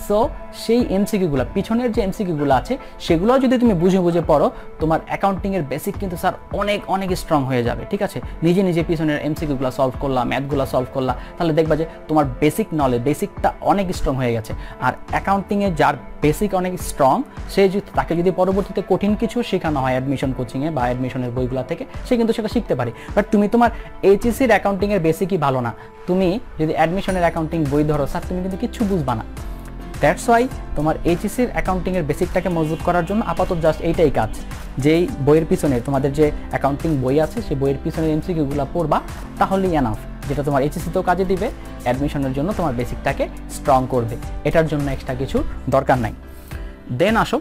সো সেই এমসিকিউগুলো, পিছনের যে এমসিকিউগুলো আছে সেগুলোও যদি তুমি বুঝে বুঝে পড়ো, তোমার অ্যাকাউন্টিংয়ের বেসিক কিন্তু স্যার অনেক অনেক স্ট্রং হয়ে যাবে। ঠিক আছে, নিজে নিজে পিছনের এমসিকিউগুলো সলভ করলা, ম্যাথগুলো সলভ করলা, তাহলে দেখবা যে তোমার বেসিক নলেজ, বেসিকটা অনেক স্ট্রং হয়ে গেছে। আর অ্যাকাউন্টিংয়ে যার বেসিক অনেক স্ট্রং, সে যদি, তাকে যদি পরবর্তীতে কঠিন কিছু শেখানো হয় অ্যাডমিশন কোচিংয়ে বা অ্যাডমিশনের বইগুলো থেকে, সে কিন্তু সেটা শিখতে পারে। বাট তুমি তোমার এইচএসসির অ্যাকাউন্টিংয়ের বেসিকই ভালো না, তুমি যদি অ্যাডমিশনের অ্যাকাউন্টিং বই ধরো স্যার, তুমি কিন্তু কিচ্ছু বুঝবা না। দ্যাটস ওয়াই তোমার এইচএসসির অ্যাকাউন্টিংয়ের বেসিকটাকে মজবুত করার জন্য আপাতত জাস্ট এইটাই কাজ, যেই বইয়ের পিছনে, তোমাদের যে অ্যাকাউন্টিং বই আছে সেই বইয়ের পিছনে এমসিকিউগুলো পড়বা, তাহলেই এনাফ, যেটা তোমার এইচএসসিতেও কাজে দিবে, অ্যাডমিশনের জন্য তোমার বেসিকটাকে স্ট্রং করবে। এটার জন্য এক্সট্রা কিছু দরকার নাই। দেন আসো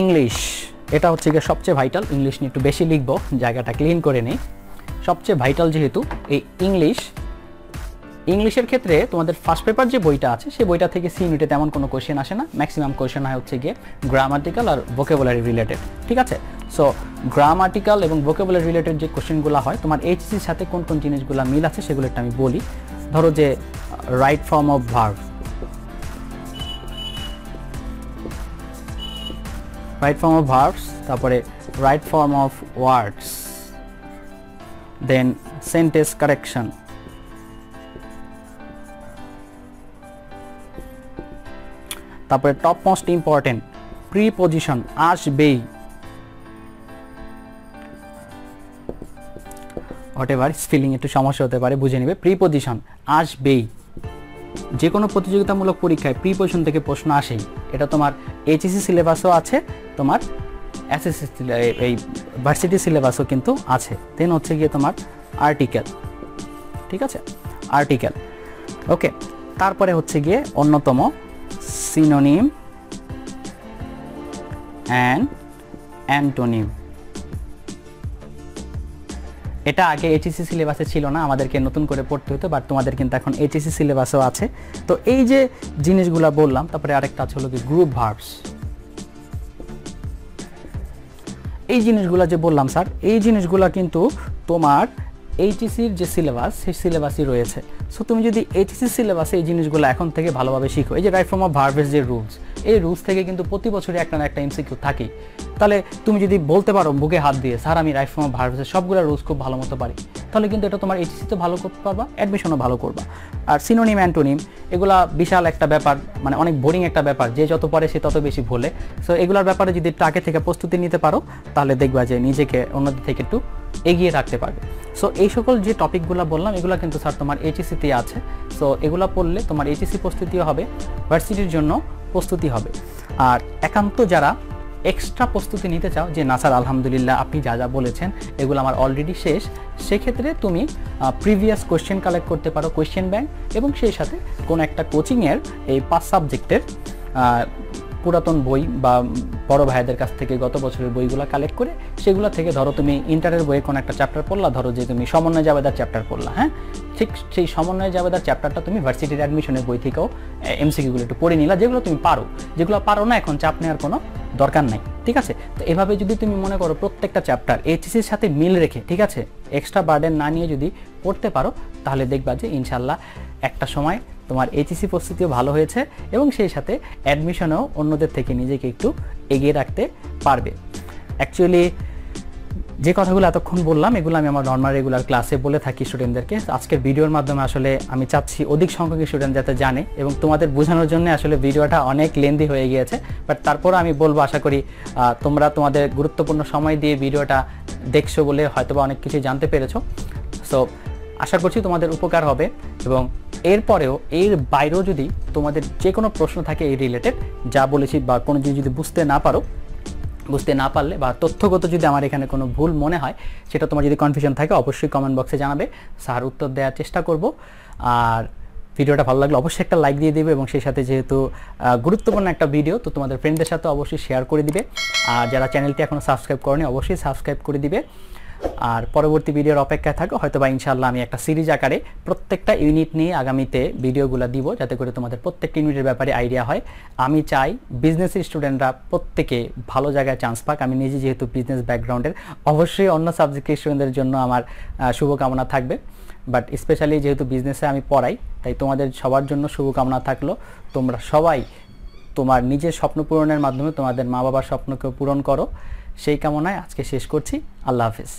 ইংলিশ। এটা হচ্ছে গিয়ে সবচেয়ে ভাইটাল। ইংলিশ নিয়ে একটু বেশি লিখবো, জায়গাটা ক্লিন করে নিই। সবচেয়ে ভাইটাল যেহেতু এই ইংলিশের ক্ষেত্রে তোমাদের ফার্স্ট পেপার যে বইটা আছে সেই বইটা থেকে সি ইউনিটে তেমন কোনো কোশ্চেন আসে না। ম্যাক্সিমাম কোশ্চেন হয় হচ্ছে গিয়ে গ্রামাটিক্যাল আর ভোকাবুলারি রিলেটেড। ঠিক আছে, সো গ্রামাটিক্যাল এবং ভোকাবুলারি রিলেটেড যে কোশ্চেনগুলো হয়, তোমার এইচএসসির সাথে কোন কোন জিনিসগুলো মিল আছে সেগুলো একটা আমি বলি। ধরো যে right form of verb, right form of verbs, তারপরে right form of words, then sentence correction, তারপরে টপ মোস্ট ইম্পর্টেন্ট প্রিপজিশন আসবেই, হোয়াটএভার স্পেলিং একটু সমস্যা হতে পারে, বুঝে নেবে, প্রিপজিশন আসবেই। যে কোনো প্রতিযোগিতামূলক পরীক্ষায় প্রিপজিশন থেকে প্রশ্ন আসেই, এটা তোমার এইচএসসি সিলেবাসও আছে, তোমার এসএসসি এই ভার্সিটি সিলেবাসও কিন্তু আছে। দেন হচ্ছে গিয়ে তোমার আর্টিকেল, ঠিক আছে, আর্টিকেল, ওকে। তারপরে হচ্ছে গিয়ে অন্যতম সিনোনিম অ্যান্ড অ্যান্টোনিম। এটা আগে এইচএসসি সিলেবাসে ছিল না, আমাদেরকে নতুন করে পড়তে হতো, বাট তোমাদের কিন্তু এখন এইচএসসি সিলেবাসও আছে। তো এই যে জিনিসগুলো বললাম, তারপরে আরেকটা আছে হলো কি গ্রুপ ভার্বস। এই জিনিসগুলো যে বললাম স্যার, এই জিনিসগুলো কিন্তু তোমার এইচএসসির যে সিলেবাস সেই সিলেবাসই রয়েছে। সো তুমি যদি এইচএসসি সিলেবাসে এই জিনিসগুলো এখন থেকে ভালোভাবে শিখো, এই যে রাইট ফর্ম অফ ভার্বের যে রুলস, এই রুলস থেকে কিন্তু প্রতি বছরই একটা না একটা এমসিকিউ থাকেই। তাহলে তুমি যদি বলতে পারো বুকে হাত দিয়ে, স্যার আমি রাইট ফর্ম অফ ভার্বের সবগুলো রুলস খুব ভালো মতো পারি, তাহলে কিন্তু এটা তোমার এইচএসসিতে ভালো করতে পারবা, অ্যাডমিশনও ভালো করবা। আর সিনোনিম অ্যান্টোনিম এগুলা বিশাল একটা ব্যাপার, মানে অনেক বোরিং একটা ব্যাপার, যে যত পারে সে তত বেশি ভোলে। সো এগুলোর ব্যাপারে যদি একটু আগে থেকে প্রস্তুতি নিতে পারো, তাহলে দেখবা যে নিজেকে অন্যদের থেকে একটু এগিয়ে রাখতে পারবে। সো এই সকল যে টপিকগুলো বললাম, এগুলো কিন্তু স্যার তোমার এইচএসসিতে আছে। সো এগুলো পড়লে তোমার এইচএসসি প্রস্তুতিও হবে, ভার্সিটির জন্য প্রস্তুতি হবে। আর একান্ত যারা এক্সট্রা প্রস্তুতি নিতে চাও, যে না স্যার আলহামদুলিল্লাহ আপনি যা যা বলেছেন এগুলো আমার অলরেডি শেষ, সেক্ষেত্রে তুমি প্রিভিয়াস কোয়েশ্চেন কালেক্ট করতে পারো, কোয়েশ্চেন ব্যাংক, এবং সেই সাথে কোনো একটা কোচিংয়ের এই 5 সাবজেক্টের পুরাতন বই বা বড় ভাইদের কাছ থেকে গত বছরের বইগুলো কালেক্ট করে, সেগুলো থেকে ধরো তুমি ইন্টারের বইয়ে কোনো একটা চ্যাপ্টার পড়লা, ধরো যে তুমি সমন্বয় জাবেদার চ্যাপ্টার পড়লা, হ্যাঁ, ঠিক সেই সমন্বয় জাবেদার চ্যাপ্টারটা তুমি ভার্সিটির অ্যাডমিশনের বই থেকেও এমসিকিউগুলো একটু পড়ে নিলা, যেগুলো তুমি পারো, যেগুলো পারো না এখন চাপ নেওয়ার কোনো দরকার নাই। ঠিক আছে, তো এভাবে যদি তুমি মনে করো প্রত্যেকটা চ্যাপ্টার এইচএসসির সাথে মিল রেখে, ঠিক আছে, এক্সট্রা বার্ডেন না নিয়ে যদি পড়তে পারো, তাহলে দেখবা যে ইনশাল্লাহ একটা সময় তোমার এইচএসসি প্রস্তুতিও ভালো হয়েছে, এবং সেই সাথে অ্যাডমিশনেও অন্যদের থেকে নিজেকে একটু এগিয়ে রাখতে পারবে। অ্যাকচুয়ালি যে কথাগুলো এতক্ষণ বললাম, এগুলো আমি আমার নর্মাল রেগুলার ক্লাসে বলে থাকি স্টুডেন্টদেরকে। আজকের ভিডিওর মাধ্যমে আসলে আমি চাচ্ছি অধিক সংখ্যক স্টুডেন্ট যাতে জানে, এবং তোমাদের বোঝানোর জন্য আসলে ভিডিওটা অনেক লেন্দি হয়ে গিয়েছে, বাট তারপরও আমি বলবো, আশা করি তোমরা তোমাদের গুরুত্বপূর্ণ সময় দিয়ে ভিডিওটা দেখছো বলে হয়তোবা অনেক কিছু জানতে পেরেছো। সো আশা করছি তোমাদের উপকার হবে, এবং এরপরেও এর বাইরেও যদি তোমাদের যে কোনো প্রশ্ন থাকে এই রিলেটেড, যা বলেছি বা কোনো জিনিস যদি বুঝতে না পারো, বুঝতে না পারলে বা তথ্যগত যদি আমার এখানে কোনো ভুল মনে হয়, সেটা তোমার যদি কনফিউশন থাকে অবশ্যই কমেন্ট বক্সে জানাবে, স্যার উত্তর দেওয়ার চেষ্টা করব। আর ভিডিওটা ভালো লাগলে অবশ্যই একটা লাইক দিয়ে দিবে এবং সেই সাথে যেহেতু গুরুত্বপূর্ণ একটা ভিডিও, তো তোমাদের ফ্রেন্ডদের সাথে অবশ্যই শেয়ার করে দিবে। আর যারা চ্যানেলটি এখনও সাবস্ক্রাইব করেনি অবশ্যই সাবস্ক্রাইব করে দিবে। আর পরবর্তী ভিডিওর অপেক্ষায় থাকো, হয়তো বা ইনশাআল্লাহ আমি একটা সিরিজ আকারে প্রত্যেকটা ইউনিট নিয়ে আগামীতে ভিডিওগুলো দিব, যাতে করে তোমাদের প্রত্যেকটা ইউনিটের ব্যাপারে আইডিয়া হয়। আমি চাই বিজনেসের স্টুডেন্টরা প্রত্যেকে ভালো জায়গায় চান্স পাক। আমি নিজে যেহেতু বিজনেস ব্যাকগ্রাউন্ডের, অবশ্যই অন্য সাবজেক্টের স্টুডেন্টদের জন্য আমার শুভকামনা থাকবে, বাট স্পেশালি যেহেতু বিজনেসে আমি পড়াই, তাই তোমাদের সবার জন্য শুভকামনা থাকলো। তোমরা সবাই তোমার নিজের স্বপ্ন পূরণের মাধ্যমে তোমাদের মা বাবার স্বপ্নকে পূরণ করো, সেই কামনায় আজকে শেষ করছি। আল্লাহ হাফেজ।